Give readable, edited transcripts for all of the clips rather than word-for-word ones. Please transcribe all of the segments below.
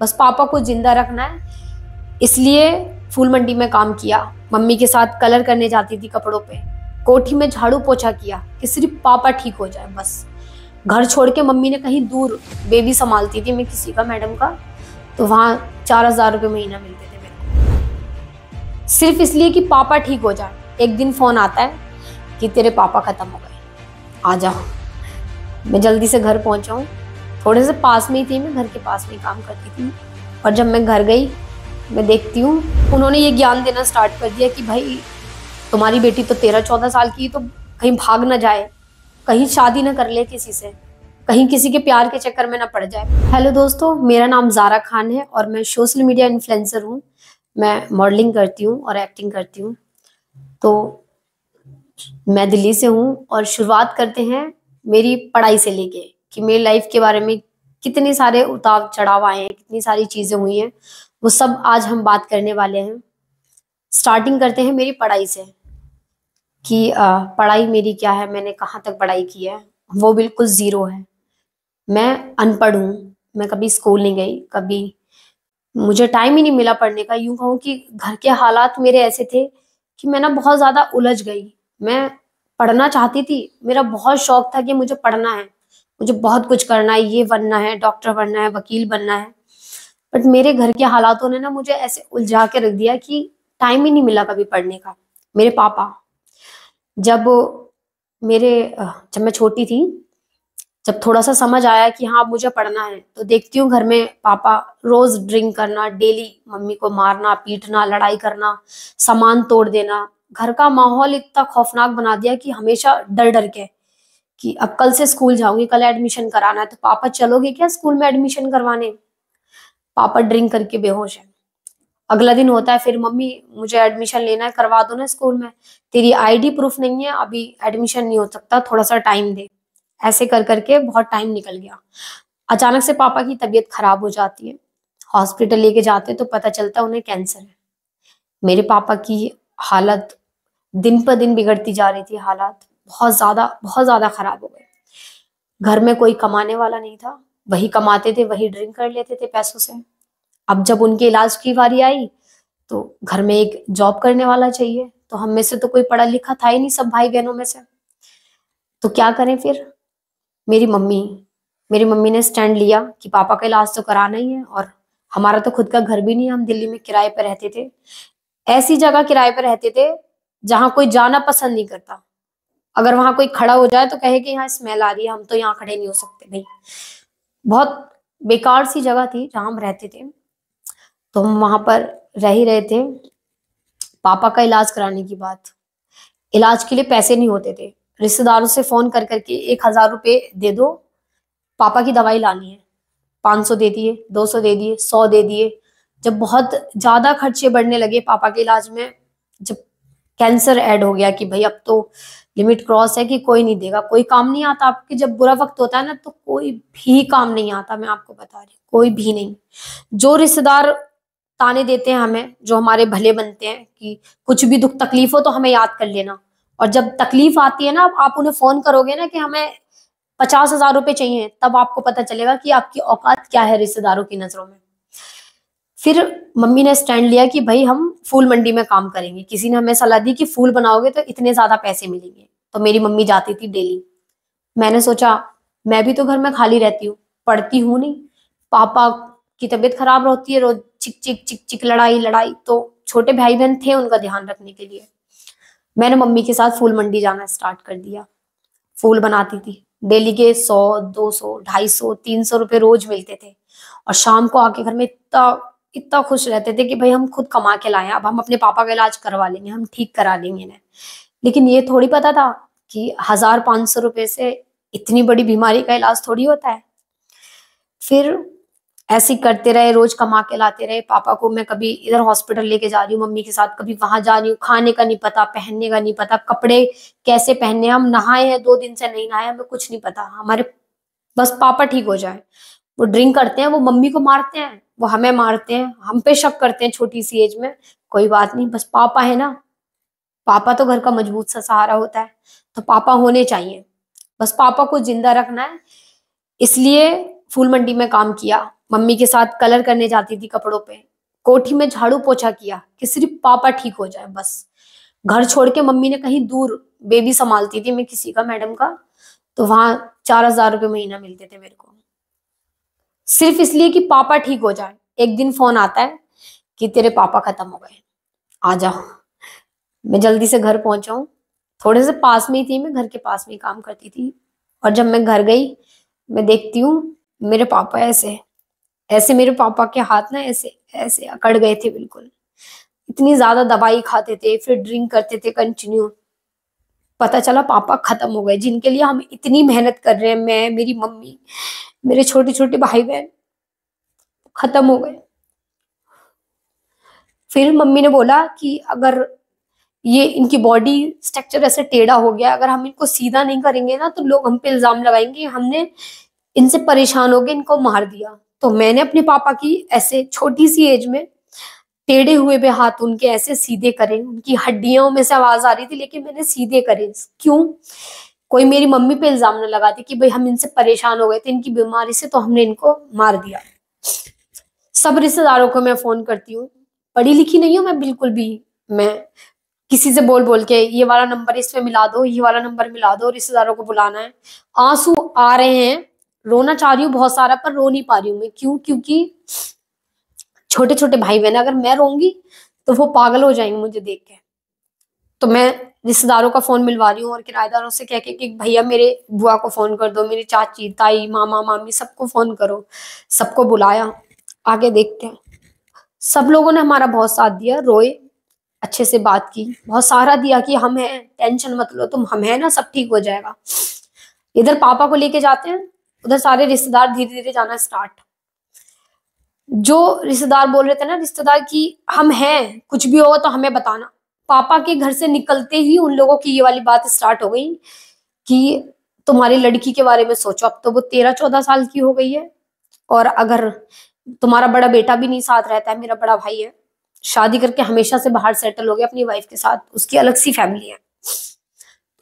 बस पापा को जिंदा रखना है, इसलिए फूल मंडी में काम किया। मम्मी के साथ कलर करने जाती थी कपड़ों पे, कोठी में झाड़ू पोछा किया कि सिर्फ पापा ठीक हो जाए बस। घर छोड़ के मम्मी ने कहीं दूर बेबी संभालती थी मैं किसी का, मैडम का, तो वहाँ 4,000 रुपये महीना मिलते थे मेरे को, सिर्फ इसलिए कि पापा ठीक हो जाए। एक दिन फोन आता है कि तेरे पापा खत्म हो गए, आ जाओ। मैं जल्दी से घर पहुंचा, थोड़े से पास में ही थी, मैं घर के पास में ही काम करती थी। और जब मैं घर गई, मैं देखती हूँ उन्होंने ये ज्ञान देना स्टार्ट कर दिया कि भाई तुम्हारी बेटी तो 13-14 साल की, तो कहीं भाग ना जाए, कहीं शादी ना कर ले किसी से, कहीं किसी के प्यार के चक्कर में ना पड़ जाए। हेलो दोस्तों, मेरा नाम ज़ारा खान है और मैं सोशल मीडिया इन्फ्लुएंसर हूँ। मैं मॉडलिंग करती हूँ और एक्टिंग करती हूँ। तो मैं दिल्ली से हूँ और शुरुआत करते हैं मेरी पढ़ाई से लेके कि मेरी लाइफ के बारे में कितने सारे उतार चढ़ाव आए हैं, कितनी सारी चीज़ें हुई हैं, वो सब आज हम बात करने वाले हैं। स्टार्टिंग करते हैं मेरी पढ़ाई से कि पढ़ाई मेरी क्या है, मैंने कहाँ तक पढ़ाई की है। वो बिल्कुल ज़ीरो है। मैं अनपढ़ हूँ, मैं कभी स्कूल नहीं गई, कभी मुझे टाइम ही नहीं मिला पढ़ने का। यूं कहूँ कि घर के हालात मेरे ऐसे थे कि मैं ना बहुत ज़्यादा उलझ गई। मैं पढ़ना चाहती थी, मेरा बहुत शौक था कि मुझे पढ़ना है, मुझे बहुत कुछ करना है, ये बनना है, डॉक्टर बनना है, वकील बनना है। बट मेरे घर के हालातों ने ना मुझे ऐसे उलझा के रख दिया कि टाइम ही नहीं मिला कभी पढ़ने का। मेरे पापा जब जब मैं छोटी थी, जब थोड़ा सा समझ आया कि हाँ मुझे पढ़ना है, तो देखती हूँ घर में पापा रोज ड्रिंक करना, डेली मम्मी को मारना पीटना, लड़ाई करना, सामान तोड़ देना। घर का माहौल इतना खौफनाक बना दिया कि हमेशा डर डर के कि अब कल से स्कूल जाऊंगी, कल एडमिशन कराना है, तो पापा चलोगे क्या स्कूल में एडमिशन करवाने? पापा ड्रिंक करके बेहोश है। अगला दिन होता है, फिर मम्मी मुझे एडमिशन लेना है, करवा दो ना स्कूल में, तेरी आईडी प्रूफ नहीं है, अभी एडमिशन नहीं हो सकता, थोड़ा सा टाइम दे। ऐसे कर करके बहुत टाइम निकल गया। अचानक से पापा की तबीयत खराब हो जाती है, हॉस्पिटल लेके जाते तो पता चलता है उन्हें कैंसर है। मेरे पापा की हालत दिन पर दिन बिगड़ती जा रही थी, हालात बहुत ज्यादा खराब हो गए। घर में कोई कमाने वाला नहीं था, वही कमाते थे, वही ड्रिंक कर लेते थे पैसों से। अब जब उनके इलाज की बारी आई तो घर में एक जॉब करने वाला चाहिए, तो हम में से तो कोई पढ़ा लिखा था ही नहीं, सब भाई बहनों में से। तो क्या करें फिर? मेरी मम्मी मेरी मम्मी ने स्टैंड लिया कि पापा का इलाज तो कराना ही है, और हमारा तो खुद का घर भी नहीं है, हम दिल्ली में किराए पर रहते थे। ऐसी जगह किराए पर रहते थे जहां कोई जाना पसंद नहीं करता। अगर वहां कोई खड़ा हो जाए तो कहे कि यहाँ स्मेल आ रही है, हम तो यहाँ खड़े नहीं हो सकते भाई। बहुत बेकार सी जगह थी जहां हम रहते थे। तो हम वहां पर रह ही रहे थे। पापा का इलाज कराने की बात, इलाज के लिए पैसे नहीं होते थे। रिश्तेदारों से फोन कर करके 1,000 रुपए दे दो, पापा की दवाई लानी है। 500 दे दिए, 200 दे दिए, 100 दे दिए। जब बहुत ज्यादा खर्चे बढ़ने लगे पापा के इलाज में, जब कैंसर ऐड हो गया कि भाई अब तो लिमिट क्रॉस है कि कोई नहीं देगा, कोई काम नहीं आता आपके। जब बुरा वक्त होता है ना तो कोई भी काम नहीं आता, मैं आपको बता रही हूँ, कोई भी नहीं। जो रिश्तेदार ताने देते हैं हमें, जो हमारे भले बनते हैं कि कुछ भी दुख तकलीफ हो तो हमें याद कर लेना, और जब तकलीफ आती है ना, आप उन्हें फोन करोगे ना कि हमें 50,000 रुपए चाहिए, तब आपको पता चलेगा कि आपकी औकात क्या है रिश्तेदारों की नजरों में। फिर मम्मी ने स्टैंड लिया कि भाई हम फूल मंडी में काम करेंगे। किसी ने हमें सलाह दी कि फूल बनाओगे तो इतने ज्यादा पैसे मिलेंगे। तो मेरी मम्मी जाती थी डेली। मैंने सोचा मैं भी तो घर में खाली रहती हूँ, पढ़ती हूँ नहीं, पापा की तबीयत खराब होती है, रोज चिक चिक चिक चिक, लड़ाई लड़ाई, तो छोटे भाई बहन थे उनका ध्यान रखने के लिए मैंने मम्मी के साथ फूल मंडी जाना स्टार्ट कर दिया। फूल बनाती थी, डेली के 100, 200, 250, 300 रुपए रोज मिलते थे। और शाम को आके घर में इतना इतना खुश रहते थे कि भाई हम खुद कमा के लाए हैं, अब हम अपने पापा का इलाज करवा लेंगे, हम ठीक करा लेंगे इन्हें। लेकिन ये थोड़ी पता था कि 1,000-500 रुपए से इतनी बड़ी बीमारी का इलाज थोड़ी होता है। फिर ऐसे ही करते रहे, रोज कमा के लाते रहे। पापा को मैं कभी इधर हॉस्पिटल लेके जा रही हूँ मम्मी के साथ, कभी वहां जा रही हूँ। खाने का नहीं पता, पहनने का नहीं पता, कपड़े कैसे पहनने, हम नहाए हैं 2 दिन से नहीं नहाए, हमें कुछ नहीं पता। हमारे बस पापा ठीक हो जाए। वो ड्रिंक करते हैं, वो मम्मी को मारते हैं, वो हमें मारते हैं, हम पे शक करते हैं छोटी सी एज में। कोई बात नहीं, बस पापा है ना, पापा तो घर का मजबूत सा सहारा होता है, तो पापा होने चाहिए। बस पापा को जिंदा रखना है, इसलिए फूल मंडी में काम किया। मम्मी के साथ कलर करने जाती थी कपड़ों पे। कोठी में झाड़ू पोछा किया कि सिर्फ पापा ठीक हो जाए बस। घर छोड़ के मम्मी ने कहीं दूर, बेबी संभालती थी मैं किसी का, मैडम का, तो वहां 4,000 रुपये महीना मिलते थे मेरे को, सिर्फ इसलिए कि पापा ठीक हो जाए। एक दिन फोन आता है कि तेरे पापा खत्म हो गए, आ जा। मैं जल्दी से घर पहुंचा। थोड़े से पास में ही थी, मैं घर के पास में ही काम करती थी। और जब मैं घर गई, मैं देखती हूँ मेरे पापा ऐसे ऐसे, मेरे पापा के हाथ ना ऐसे ऐसे अकड़ गए थे बिल्कुल। इतनी ज्यादा दवाई खाते थे, फिर ड्रिंक करते थे कंटिन्यू। पता चला पापा खत्म हो गए, जिनके लिए हम इतनी मेहनत कर रहे हैं, मैं, मेरी मम्मी, मेरे छोटे छोटे भाई बहन, खत्म हो गए। फिर मम्मी ने बोला कि अगर ये इनकी बॉडी स्ट्रक्चर ऐसे टेढ़ा हो गया, अगर हम इनको सीधा नहीं करेंगे ना तो लोग हम पे इल्जाम लगाएंगे हमने इनसे परेशान होकर इनको मार दिया। तो मैंने अपने पापा की ऐसे छोटी सी एज में टेढ़े हुए भी हाथ उनके ऐसे सीधे करे। उनकी हड्डियों में से आवाज आ रही थी लेकिन मैंने सीधे करे। क्यों? कोई मेरी मम्मी पे इल्जाम न लगाती कि भाई हम इनसे परेशान हो गए थे इनकी बीमारी से, तो हमने इनको मार दिया। सब रिश्तेदारों को मैं फोन करती हूँ, पढ़ी लिखी नहीं हूँ मैं बिल्कुल भी। मैं किसी से बोल बोल के ये वाला नंबर इस पे मिला दो, ये वाला नंबर मिला दो, रिश्तेदारों को बुलाना है। आंसू आ रहे हैं, रोना चाह रही हूँ बहुत सारा, पर रो नहीं पा रही हूँ मैं। क्यों? क्योंकि छोटे छोटे भाई बहन, अगर मैं रोऊंगी तो वो पागल हो जाएंगे मुझे देख के। तो मैं रिश्तेदारों का फोन मिलवा रही हूँ और किराएदारों से कह के कि भैया मेरे बुआ को फोन कर दो, मेरी चाची, ताई, मामा, मामी, सबको फोन करो। सबको बुलाया, आगे देखते हैं। सब लोगों ने हमारा बहुत साथ दिया, रोए, अच्छे से बात की, बहुत सहारा दिया कि हम हैं, टेंशन मत लो तुम, हम हैं ना, सब ठीक हो जाएगा। इधर पापा को लेके जाते हैं, उधर सारे रिश्तेदार धीरे धीरे जाना स्टार्ट। जो रिश्तेदार बोल रहे थे ना, रिश्तेदार की हम हैं, कुछ भी होगा तो हमें बताना। पापा के घर से निकलते ही उन लोगों की ये वाली बात स्टार्ट हो गई कि तुम्हारी लड़की के बारे में सोचो, अब तो वो 13-14 साल की हो गई है, और अगर तुम्हारा बड़ा बेटा भी नहीं साथ रहता है, मेरा बड़ा भाई है, शादी करके हमेशा से बाहर सेटल हो गया अपनी वाइफ के साथ, उसकी अलग सी फैमिली है।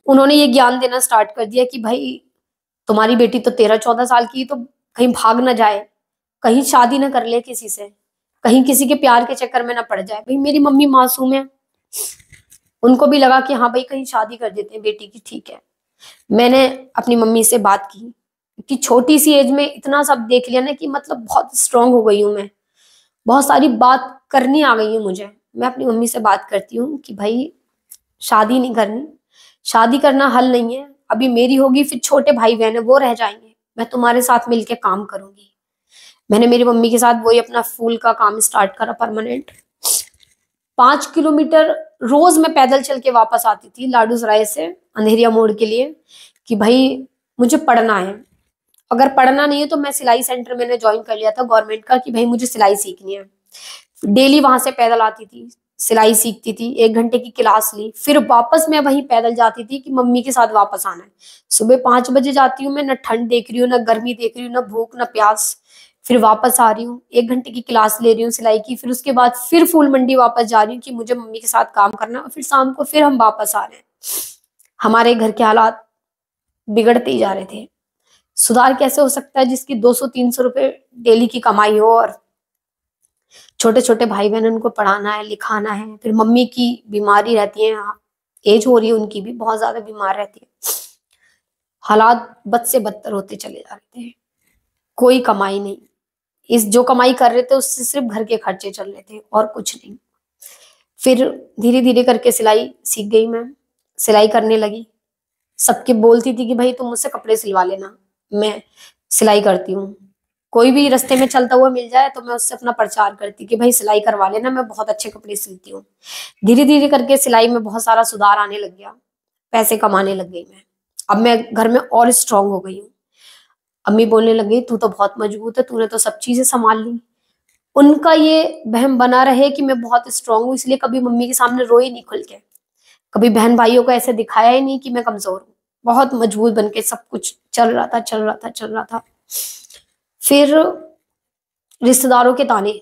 उन्होंने ये ज्ञान देना स्टार्ट कर दिया कि भाई तुम्हारी बेटी तो 13-14 साल की, तो कहीं भाग ना जाए, कहीं शादी ना कर ले किसी से, कहीं किसी के प्यार के चक्कर में ना पड़ जाए। भाई मेरी मम्मी मासूम है, उनको भी लगा कि हाँ भाई कहीं शादी कर देते हैं बेटी की, ठीक है। मैंने अपनी मम्मी से बात की कि छोटी सी एज में इतना सब देख लिया ना कि मतलब बहुत स्ट्रांग हो गई हूँ मैं, बहुत सारी बात करनी आ गई है मुझे। मैं अपनी मम्मी से बात करती हूँ कि भाई शादी नहीं करनी, शादी करना हल नहीं है, अभी मेरी होगी फिर छोटे भाई बहन है वो रह जाएंगे, मैं तुम्हारे साथ मिलके काम करूंगी। मैंने मेरी मम्मी के साथ वही अपना फूल का काम स्टार्ट करा परमानेंट। 5 किलोमीटर रोज मैं पैदल चल के वापस आती थी लाडू सराय से अंधेरिया मोड़ के लिए, कि भाई मुझे पढ़ना है, अगर पढ़ना नहीं है तो मैं सिलाई सेंटर मैंने ज्वाइन कर लिया था गवर्नमेंट का, कि भाई मुझे सिलाई सीखनी है। डेली वहां से पैदल आती थी, सिलाई सीखती थी, 1 घंटे की क्लास ली, फिर वापस मैं वहीं पैदल जाती थी कि मम्मी के साथ वापस आना है। सुबह 5 बजे जाती हूँ मैं, न ठंड देख रही हूँ, न गर्मी देख रही हूँ, न भूख न प्यास। फिर वापस आ रही हूँ, 1 घंटे की क्लास ले रही हूँ सिलाई की, फिर उसके बाद फिर फूल मंडी वापस जा रही हूँ कि मुझे मम्मी के साथ काम करना है, और फिर शाम को फिर हम वापस आ रहे हैं। हमारे घर के हालात बिगड़ते ही जा रहे थे। सुधार कैसे हो सकता है जिसकी 200-300 रुपए डेली की कमाई हो, और छोटे छोटे भाई बहन उनको पढ़ाना है, लिखाना है, फिर मम्मी की बीमारी रहती है, एज हो रही है उनकी भी, बहुत ज्यादा बीमार रहती है। हालात बद से बदतर होते चले जा रहे थे, कोई कमाई नहीं, इस जो कमाई कर रहे थे उससे सिर्फ घर के खर्चे चल रहे थे और कुछ नहीं। फिर धीरे धीरे करके सिलाई सीख गई, मैं सिलाई करने लगी। सबके बोलती थी कि भाई तुम मुझसे कपड़े सिलवा लेना, मैं सिलाई करती हूँ। कोई भी रास्ते में चलता हुआ मिल जाए तो मैं उससे अपना प्रचार करती कि भाई सिलाई करवा लेना, मैं बहुत अच्छे कपड़े सिलती हूँ। धीरे धीरे करके सिलाई में बहुत सारा सुधार आने लग गया, पैसे कमाने लग गई मैं। अब मैं घर में और स्ट्रांग हो गई हूँ। अम्मी बोलने लगी तू तो बहुत मजबूत है, तूने तो सब चीजें संभाल ली। उनका ये वहम बना रहे कि मैं बहुत स्ट्रांग हूँ, इसलिए कभी मम्मी के सामने रोई नहीं खुल के, कभी बहन भाइयों को ऐसे दिखाया ही नहीं कि मैं कमजोर हूँ। बहुत मजबूत बन के सब कुछ चल रहा था, चल रहा था, चल रहा था। फिर रिश्तेदारों के ताने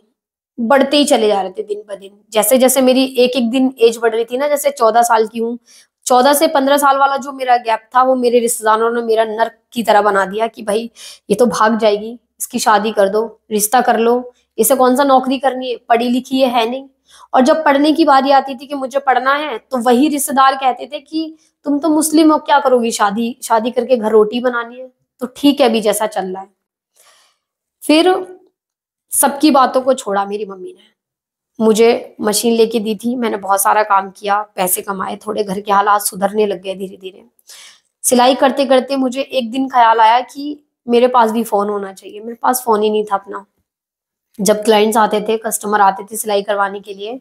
बढ़ते ही चले जा रहे थे दिन ब दिन, जैसे जैसे मेरी एक एक दिन एज बढ़ रही थी ना, जैसे 14 साल की हूँ, 14 से 15 साल वाला जो मेरा गैप था वो मेरे रिश्तेदारों ने मेरा नर्क की तरह बना दिया कि भाई ये तो भाग जाएगी, इसकी शादी कर दो, रिश्ता कर लो, इसे कौन सा नौकरी करनी है, पढ़ी लिखी है नहीं। और जब पढ़ने की बारी आती थी कि मुझे पढ़ना है, तो वही रिश्तेदार कहते थे कि तुम तो मुस्लिम हो, क्या करोगी, शादी शादी करके घर रोटी बनानी है। तो ठीक है, अभी जैसा चल रहा है। फिर सबकी बातों को छोड़ा, मेरी मम्मी ने मुझे मशीन लेके दी थी, मैंने बहुत सारा काम किया, पैसे कमाए, थोड़े घर के हालात सुधरने लग गए धीरे धीरे। सिलाई करते करते मुझे एक दिन ख्याल आया कि मेरे पास भी फोन होना चाहिए। मेरे पास फोन ही नहीं था अपना। जब क्लाइंट्स आते थे, कस्टमर आते थे सिलाई करवाने के लिए,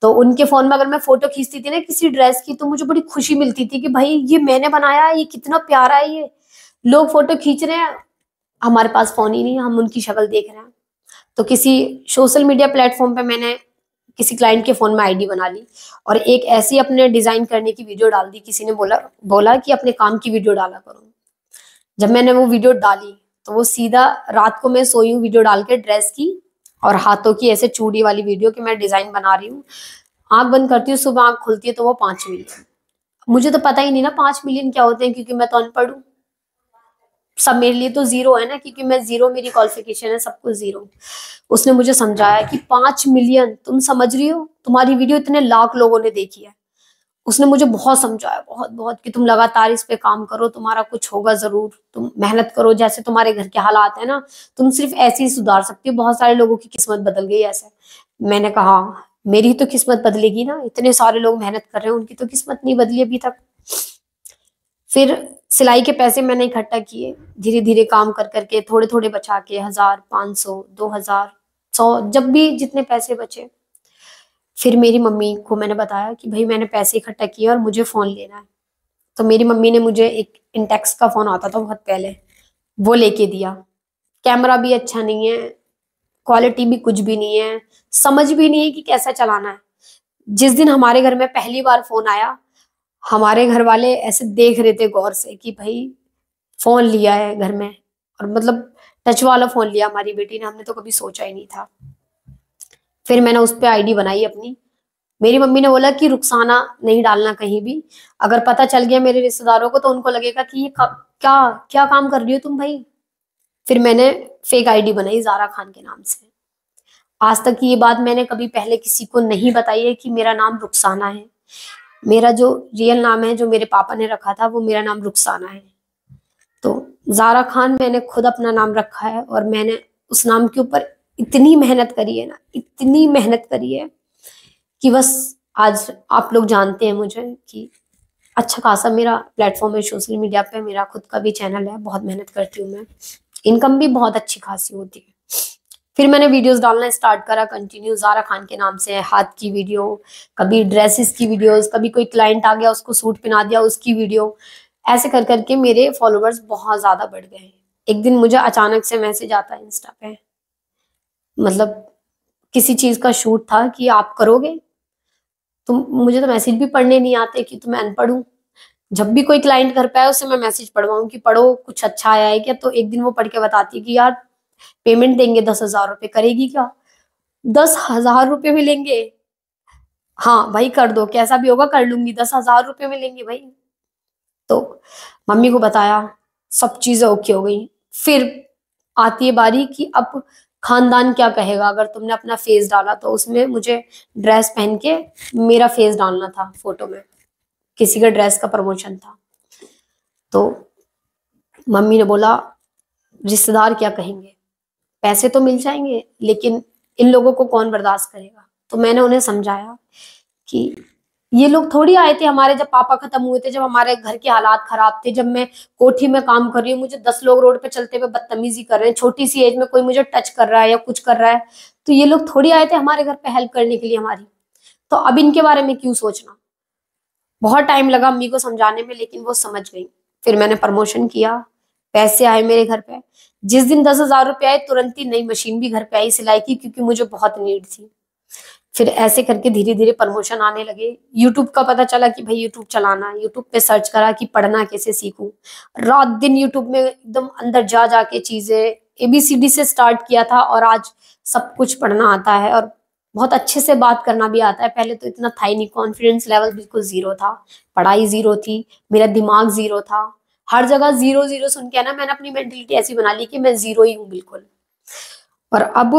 तो उनके फोन में अगर मैं फोटो खींचती थी ना किसी ड्रेस की, तो मुझे बड़ी खुशी मिलती थी कि भाई ये मैंने बनाया है, ये कितना प्यारा है, ये लोग फोटो खींच रहे हैं, हमारे पास फोन ही नहीं है, हम उनकी शक्ल देख रहे हैं। तो किसी सोशल मीडिया प्लेटफॉर्म पे मैंने किसी क्लाइंट के फोन में आईडी बना ली और एक ऐसी अपने डिजाइन करने की वीडियो डाल दी। किसी ने बोला बोला कि अपने काम की वीडियो डाला करो। जब मैंने वो वीडियो डाली, तो वो सीधा रात को मैं सोई हूँ वीडियो डाल के ड्रेस की और हाथों की ऐसे चूड़ी वाली वीडियो कि मैं डिजाइन बना रही हूँ। आंख बंद करती हूँ, सुबह आंख खुलती है तो वो 5 मिलियन। मुझे तो पता ही नहीं ना 5 मिलियन क्या होते हैं, क्योंकि मैं तो अनपढ़ हूँ। सब मेरे लिए तो जीरो है ना, क्योंकि मैं जीरो, मेरी क्वालिफिकेशन है, सब कुछ जीरो। उसने मुझे समझाया कि 5 मिलियन, तुम समझ रही हो, तुम्हारी वीडियो इतने लाख लोगों ने देखी है। उसने मुझे बहुत समझाया, बहुत बहुत, कि तुम लगातार इस पे काम करो, तुम्हारा कुछ होगा जरूर, तुम मेहनत करो, जैसे तुम्हारे घर के हालात है ना, तुम सिर्फ ऐसे ही सुधार सकती हो, बहुत सारे लोगों की किस्मत बदल गई ऐसे। मैंने कहा मेरी तो किस्मत बदलेगी ना, इतने सारे लोग मेहनत कर रहे हैं, उनकी तो किस्मत नहीं बदली अभी तक। फिर सिलाई के पैसे मैंने इकट्ठा किए, धीरे धीरे काम कर करके, थोड़े थोड़े बचा के, 1000, 500, 2000, 100, जब भी जितने पैसे बचे। फिर मेरी मम्मी को मैंने बताया कि भाई मैंने पैसे इकट्ठा किए और मुझे फोन लेना है। तो मेरी मम्मी ने मुझे एक इंटेक्स का फोन आता था बहुत पहले, वो लेके दिया। कैमरा भी अच्छा नहीं है, क्वालिटी भी कुछ भी नहीं है, समझ भी नहीं है कि कैसा चलाना है। जिस दिन हमारे घर में पहली बार फोन आया, हमारे घर वाले ऐसे देख रहे थे गौर से कि भाई फोन लिया है घर में, और मतलब टच वाला फोन लिया हमारी बेटी ने, हमने तो कभी सोचा ही नहीं था। फिर मैंने उस पर आईडी बनाई अपनी। मेरी मम्मी ने बोला कि रुखसाना नहीं डालना कहीं भी, अगर पता चल गया मेरे रिश्तेदारों को तो उनको लगेगा कि ये क्या क्या काम कर रही हो तुम भाई। फिर मैंने फेक आईडी बनाई ज़ारा खान के नाम से। आज तक की ये बात मैंने कभी पहले किसी को नहीं बताई है कि मेरा नाम रुखसाना है। मेरा जो रियल नाम है, जो मेरे पापा ने रखा था, वो मेरा नाम रुखसाना है। तो ज़ारा खान मैंने खुद अपना नाम रखा है, और मैंने उस नाम के ऊपर इतनी मेहनत करी है ना, इतनी मेहनत करी है कि बस आज आप लोग जानते हैं मुझे कि अच्छा खासा मेरा प्लेटफॉर्म है सोशल मीडिया पे, मेरा खुद का भी चैनल है, बहुत मेहनत करती हूँ मैं, इनकम भी बहुत अच्छी खासी होती है। फिर मैंने वीडियोस डालना स्टार्ट करा कंटिन्यू, ज़ारा खान के नाम से, हाथ की वीडियो, कभी ड्रेसेस की वीडियोस, कभी कोई क्लाइंट आ गया उसको सूट पहना दिया उसकी वीडियो, ऐसे कर करके मेरे फॉलोवर्स बहुत ज़्यादा बढ़ गए। एक दिन मुझे अचानक से मैसेज आता है इंस्टा पे, मतलब किसी चीज़ का शूट था कि आप करोगे। तो मुझे तो मैसेज भी पढ़ने नहीं आते कि तो मैं अनपढ़ हूँ। जब भी कोई क्लाइंट घर पे आए उससे मैं मैसेज पढ़वाऊँ कि पढ़ो कुछ अच्छा आया है क्या, तो एक दिन वो पढ़ के बताती है कि यार पेमेंट देंगे 10,000 रुपये, करेगी क्या? 10,000 रुपये मिलेंगे? हाँ भाई कर दो, कैसा भी होगा कर लूंगी, 10,000 रुपये मिलेंगे भाई। तो मम्मी को बताया, सब चीजें ओके हो गई। फिर आती है बारी कि अब खानदान क्या कहेगा अगर तुमने अपना फेस डाला, तो उसमें मुझे ड्रेस पहन के मेरा फेस डालना था फोटो में, किसी का ड्रेस का प्रमोशन था। तो मम्मी ने बोला रिश्तेदार क्या कहेंगे, पैसे तो मिल जाएंगे लेकिन इन लोगों को कौन बर्दाश्त करेगा। तो मैंने उन्हें समझाया कि ये लोग थोड़ी आए थे हमारे, जब पापा खत्म हुए थे, जब हमारे घर के हालात खराब थे, जब मैं कोठी में काम कर रही हूँ, मुझे 10 लोग रोड पे चलते हुए बदतमीजी कर रहे हैं, छोटी सी एज में कोई मुझे टच कर रहा है या कुछ कर रहा है, तो ये लोग थोड़ी आए थे हमारे घर पे हेल्प करने के लिए हमारी। तो अब इनके बारे में क्यों सोचना। बहुत टाइम लगा अम्मी को समझाने में, लेकिन वो समझ गई। फिर मैंने प्रमोशन किया, पैसे आए मेरे घर पे। जिस दिन 10,000 रुपये आए, तुरंत ही नई मशीन भी घर पे आई सिलाई की, क्योंकि मुझे बहुत नीड थी। फिर ऐसे करके धीरे धीरे प्रमोशन आने लगे। यूट्यूब का पता चला कि भाई यूट्यूब चलाना है, यूट्यूब पे सर्च करा कि पढ़ना कैसे सीखूं। रात दिन यूट्यूब में एकदम अंदर जा जाके चीजें ABCD से स्टार्ट किया था, और आज सब कुछ पढ़ना आता है और बहुत अच्छे से बात करना भी आता है। पहले तो इतना था ही नहीं, कॉन्फिडेंस लेवल बिल्कुल जीरो था, पढ़ाई जीरो थी, मेरा दिमाग जीरो था, हर जगह जीरो जीरो सुन के ना मैंने अपनी मेंटेलिटी ऐसी बना ली कि मैं जीरो ही हूँ बिल्कुल। और अब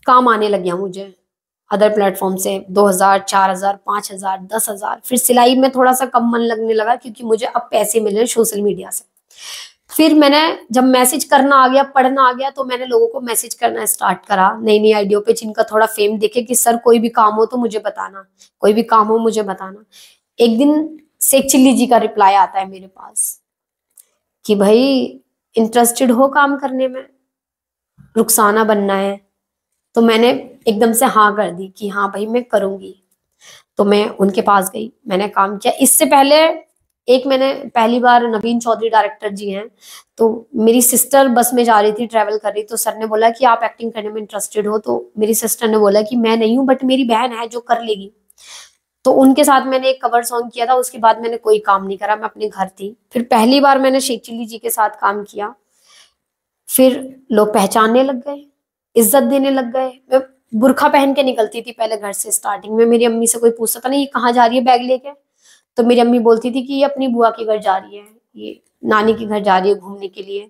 काम आने लग गया मुझे अदर प्लेटफॉर्म से, 2000, 4000, 5000, 10,000। फिर सिलाई में थोड़ा सा कम मन लगने लगा क्योंकि मुझे अब पैसे मिल रहे सोशल मीडिया से। फिर मैंने जब मैसेज करना आ गया, पढ़ना आ गया, तो मैंने लोगों को मैसेज करना स्टार्ट करा नई नई आइडियो पे, जिनका थोड़ा फेम देखे कि सर कोई भी काम हो तो मुझे बताना, कोई भी काम हो मुझे बताना। एक दिन शेख चिल्ली जी का रिप्लाई आता है मेरे पास कि भाई इंटरेस्टेड हो काम करने में, रुखसाना बनना है। तो मैंने एकदम से हाँ कर दी कि हाँ भाई मैं करूंगी। तो मैं उनके पास गई, मैंने काम किया। इससे पहले मैंने पहली बार, नवीन चौधरी डायरेक्टर जी हैं, तो मेरी सिस्टर बस में जा रही थी, ट्रेवल कर रही, तो सर ने बोला कि आप एक्टिंग करने में इंटरेस्टेड हो? तो मेरी सिस्टर ने बोला कि मैं नहीं हूँ, बट मेरी बहन है जो कर लेगी। तो उनके साथ मैंने एक कवर सॉन्ग किया था। उसके बाद मैंने कोई काम नहीं करा, मैं अपने घर थी। फिर पहली बार मैंने शेख चिल्ली जी के साथ काम किया। फिर लोग पहचानने लग गए, इज्जत देने लग गए। मैं बुर्खा पहन के निकलती थी पहले घर से। स्टार्टिंग में मेरी अम्मी से कोई पूछता था, नहीं ये कहाँ जा रही है बैग लेके? तो मेरी अम्मी बोलती थी कि ये अपनी बुआ के घर जा रही है, ये नानी के घर जा रही है घूमने के लिए।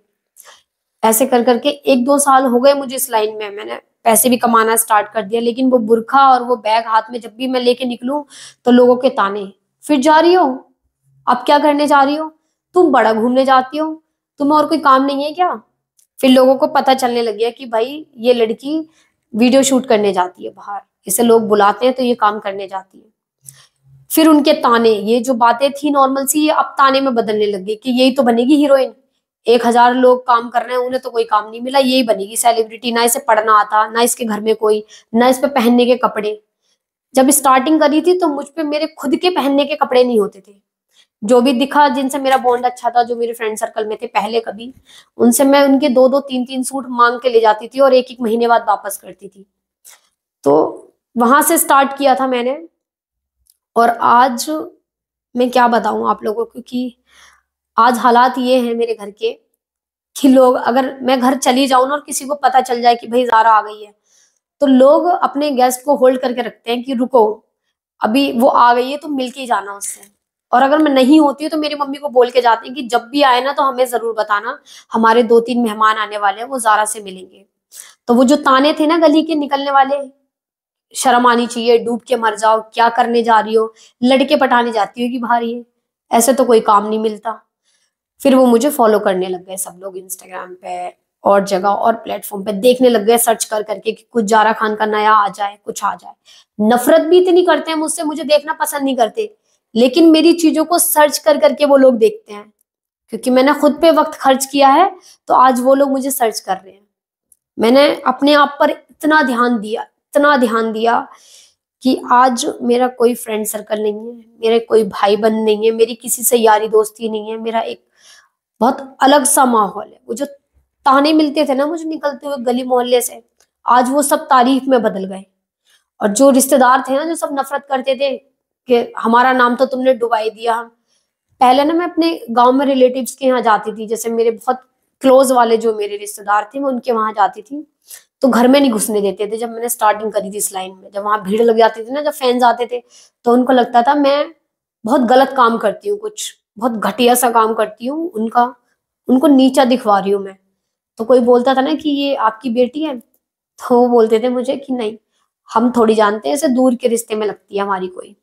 ऐसे कर करके 1-2 साल हो गए मुझे इस लाइन में। मैंने पैसे भी कमाना स्टार्ट कर दिया, लेकिन वो बुर्खा और वो बैग हाथ में जब भी मैं लेके निकलूं तो लोगों के ताने, फिर जा रही हो, अब क्या करने जा रही हो, तुम बड़ा घूमने जाती हो, तुम्हें और कोई काम नहीं है क्या? फिर लोगों को पता चलने लग गया कि भाई ये लड़की वीडियो शूट करने जाती है बाहर, इसे लोग बुलाते हैं तो ये काम करने जाती है। फिर उनके ताने, ये जो बातें थी नॉर्मल सी, ये अब ताने में बदलने लग गई कि यही तो बनेगी हीरोइन। 1,000 लोग काम कर रहे हैं, उन्हें तो कोई काम नहीं मिला, यही बनेगी सेलिब्रिटी। ना इसे पढ़ना आता, ना इसके घर में कोई, ना इस पे पहनने के कपड़े। जब स्टार्टिंग करी थी तो मुझ पे मेरे खुद के पहनने के कपड़े नहीं होते थे। जो भी दिखा, जिनसे मेरा बॉन्ड अच्छा था, जो मेरे फ्रेंड सर्कल में थे पहले कभी, उनसे मैं उनके 2-2, 3-3 सूट मांग के ले जाती थी और 1-1 महीने बाद वापस करती थी। तो वहां से स्टार्ट किया था मैंने। और आज मैं क्या बताऊं आप लोगों को कि आज हालात ये हैं मेरे घर के कि लोग, अगर मैं घर चली जाऊं ना और किसी को पता चल जाए कि भाई ज़ारा आ गई है, तो लोग अपने गेस्ट को होल्ड करके रखते हैं कि रुको, अभी वो आ गई है तो मिल के ही जाना उससे। और अगर मैं नहीं होती हूँ तो मेरी मम्मी को बोल के जाते हैं कि जब भी आए ना तो हमें जरूर बताना, हमारे 2-3 मेहमान आने वाले हैं, वो ज़ारा से मिलेंगे। तो वो जो ताने थे ना गली के निकलने वाले, शर्म आनी चाहिए, डूब के मर जाओ, क्या करने जा रही हो, लड़के पटाने जाती हो कि बाहर, ये ऐसे तो कोई काम नहीं मिलता। फिर वो मुझे फॉलो करने लग गए सब लोग, इंस्टाग्राम पे और जगह और प्लेटफॉर्म पे देखने लग गए, सर्च कर करके कि कुछ ज़ारा खान का नया आ जाए, कुछ आ जाए। नफरत भी इतनी करते हैं मुझसे, मुझे देखना पसंद नहीं करते, लेकिन मेरी चीजों को सर्च कर करके वो लोग देखते हैं, क्योंकि मैंने खुद पे वक्त खर्च किया है। तो आज वो लोग मुझे सर्च कर रहे हैं। मैंने अपने आप पर इतना ध्यान दिया, इतना ध्यान दिया कि आज मेरा कोई फ्रेंड सर्कल नहीं है, मेरे कोई भाई बंद नहीं है, मेरी किसी से यारी दोस्ती नहीं है। मेरा एक बहुत अलग सा माहौल है। वो जो ताने मिलते थे ना मुझे निकलते हुए गली मोहल्ले से, आज वो सब तारीफ में बदल गए। और जो रिश्तेदार थे ना, जो सब नफरत करते थे कि हमारा नाम तो तुमने डुबाई दिया। हम पहले ना, मैं अपने गांव में रिलेटिव्स के यहाँ जाती थी, जैसे मेरे बहुत क्लोज वाले जो मेरे रिश्तेदार थे, मैं उनके वहां जाती थी, तो घर में नहीं घुसने देते थे। जब मैंने स्टार्टिंग करी थी इस लाइन में, जब वहां भीड़ लग जाती थी ना, जब फैंस आते थे, तो उनको लगता था मैं बहुत गलत काम करती हूँ, कुछ बहुत घटिया सा काम करती हूँ, उनका उनको नीचा दिखवा रही हूँ मैं। तो कोई बोलता था ना कि ये आपकी बेटी है, तो वो बोलते थे मुझे कि नहीं, हम थोड़ी जानते हैं, ऐसे दूर के रिश्ते में लगती है हमारी कोई।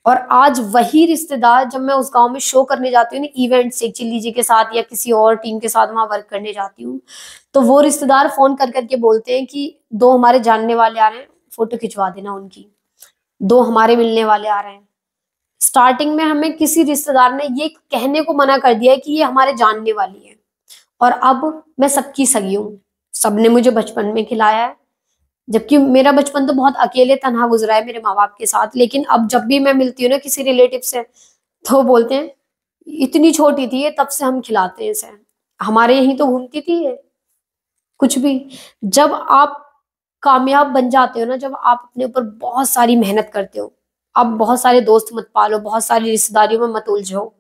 और आज वही रिश्तेदार, जब मैं उस गांव में शो करने जाती हूँ ना, इवेंट शेख चिल्ली जी के साथ या किसी और टीम के साथ वहां वर्क करने जाती हूँ, तो वो रिश्तेदार फोन कर करके बोलते हैं कि 2 हमारे जानने वाले आ रहे हैं, फोटो खिंचवा देना उनकी, 2 हमारे मिलने वाले आ रहे हैं। स्टार्टिंग में हमें किसी रिश्तेदार ने ये कहने को मना कर दिया है कि ये हमारे जानने वाली है, और अब मैं सबकी सगी हूँ। सबने मुझे बचपन में खिलाया है, जबकि मेरा बचपन तो बहुत अकेले तन्हा गुजरा है मेरे माँ बाप के साथ। लेकिन अब जब भी मैं मिलती हूँ ना किसी रिलेटिव से, तो वो बोलते हैं इतनी छोटी थी ये, तब से हम खिलाते हैं इसे, हमारे यहीं तो घूमती थी ये। कुछ भी, जब आप कामयाब बन जाते हो ना, जब आप अपने ऊपर बहुत सारी मेहनत करते हो, आप बहुत सारे दोस्त मत पालो, बहुत सारी रिश्तेदारियों में मत उलझो,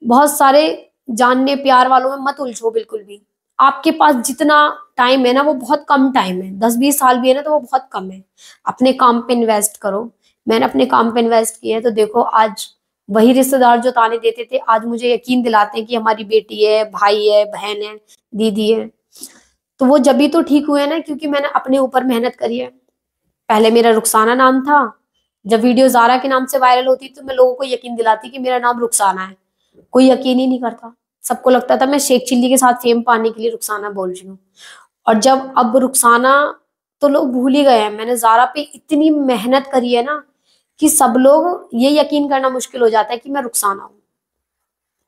बहुत सारे जानने प्यार वालों में मत उलझो बिल्कुल भी। आपके पास जितना टाइम है ना, वो बहुत कम टाइम है, 10-20 साल भी है ना, तो वो बहुत कम है। अपने काम पे इन्वेस्ट करो। मैंने अपने काम पे इन्वेस्ट किया है, तो देखो आज वही रिश्तेदार जो ताने देते थे, आज मुझे यकीन दिलाते हैं कि हमारी बेटी है, भाई है, बहन है, दीदी है। तो वो जब भी तो ठीक हुए ना क्योंकि मैंने अपने ऊपर मेहनत करी है। पहले मेरा रुखसाना नाम था, जब वीडियो ज़ारा के नाम से वायरल होती तो मैं लोगों को यकीन दिलाती कि मेरा नाम रुखसाना है, कोई यकीन ही नहीं करता। सबको लगता था मैं शेख चिल्ली के साथ फेम पाने के लिए रुखसाना बोल रही हूँ। और जब अब रुखसाना, तो लोग भूल ही गए हैं। मैंने ज़ारा पे इतनी मेहनत करी है ना कि सब लोग ये यकीन करना मुश्किल हो जाता है कि मैं रुखसाना हूँ।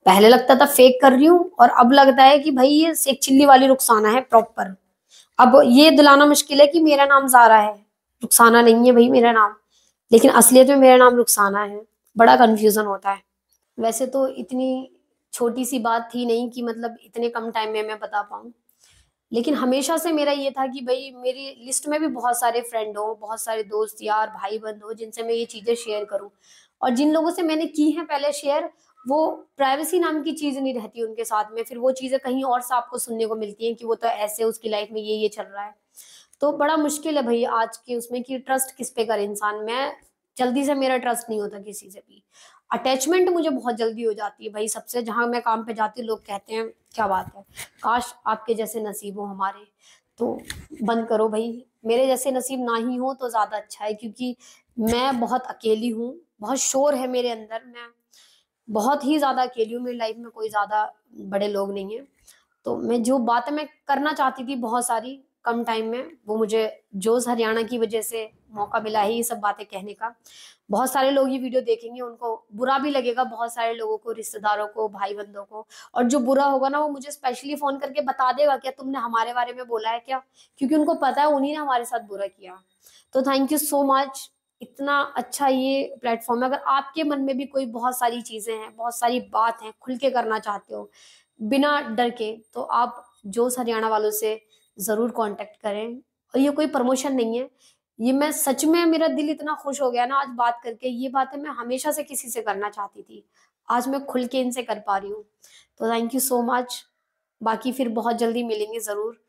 पहले लगता था फेक कर रही हूँ और अब लगता है कि भाई ये शेख चिल्ली वाली रुखसाना है प्रॉपर। अब ये दिलाना मुश्किल है कि मेरा नाम ज़ारा है, रुखसाना नहीं है भाई मेरा नाम, लेकिन असलियत में मेरा नाम रुखसाना है। बड़ा कंफ्यूजन होता है। वैसे तो इतनी छोटी सी बात थी नहीं कि मतलब इतने कम टाइम में मैं बता पाऊँ, लेकिन हमेशा से मेरा ये था कि भाई मेरी लिस्ट में भी बहुत सारे फ्रेंड हो, बहुत सारे दोस्त यार भाई बंद हो जिनसे मैं ये चीज़ें शेयर करूं। और जिन लोगों से मैंने की है पहले शेयर, वो प्राइवेसी नाम की चीज़ नहीं रहती उनके साथ में, फिर वो चीज़ें कहीं और से आपको सुनने को मिलती हैं कि वो तो ऐसे उसकी लाइफ में ये चल रहा है। तो बड़ा मुश्किल है भाई आज के उसमें कि ट्रस्ट किस पे करे इंसान। मैं जल्दी से, मेरा ट्रस्ट नहीं होता किसी से भी। अटैचमेंट मुझे बहुत जल्दी हो जाती है भाई सबसे। जहां मैं काम पे जाती हूँ लोग कहते हैं क्या बात है, काश आपके जैसे नसीब हो हमारे। तो बंद करो भाई, मेरे जैसे नसीब ना ही हो तो ज्यादा अच्छा है, क्योंकि मैं बहुत अकेली हूँ, बहुत शोर है मेरे अंदर, मैं बहुत ही ज्यादा अकेली हूँ। मेरी लाइफ में कोई ज्यादा बड़े लोग नहीं है। तो मैं जो बातें मैं करना चाहती थी बहुत सारी कम टाइम में, वो मुझे जोश हरियाणा की वजह से मौका मिला है ये सब बातें कहने का। बहुत सारे लोग ये वीडियो देखेंगे, उनको बुरा भी लगेगा, बहुत सारे लोगों को, रिश्तेदारों को, भाई बंधुओं को। और जो बुरा होगा ना वो मुझे स्पेशली फोन करके बता देगा क्या तुमने हमारे बारे में बोला है क्या, क्योंकि उनको पता है उन्हीं ने हमारे साथ बुरा किया। तो थैंक यू सो मच। इतना अच्छा ये प्लेटफॉर्म है। अगर आपके मन में भी कोई बहुत सारी चीजें हैं, बहुत सारी बात है, खुल के करना चाहते हो बिना डर के, तो आप जोश हरियाणा वालों से जरूर कांटेक्ट करें। और ये कोई प्रमोशन नहीं है, ये मैं सच में, मेरा दिल इतना खुश हो गया ना आज बात करके। ये बातें मैं हमेशा से किसी से करना चाहती थी, आज मैं खुल के इनसे कर पा रही हूँ। तो थैंक यू सो मच। बाकी फिर बहुत जल्दी मिलेंगे जरूर।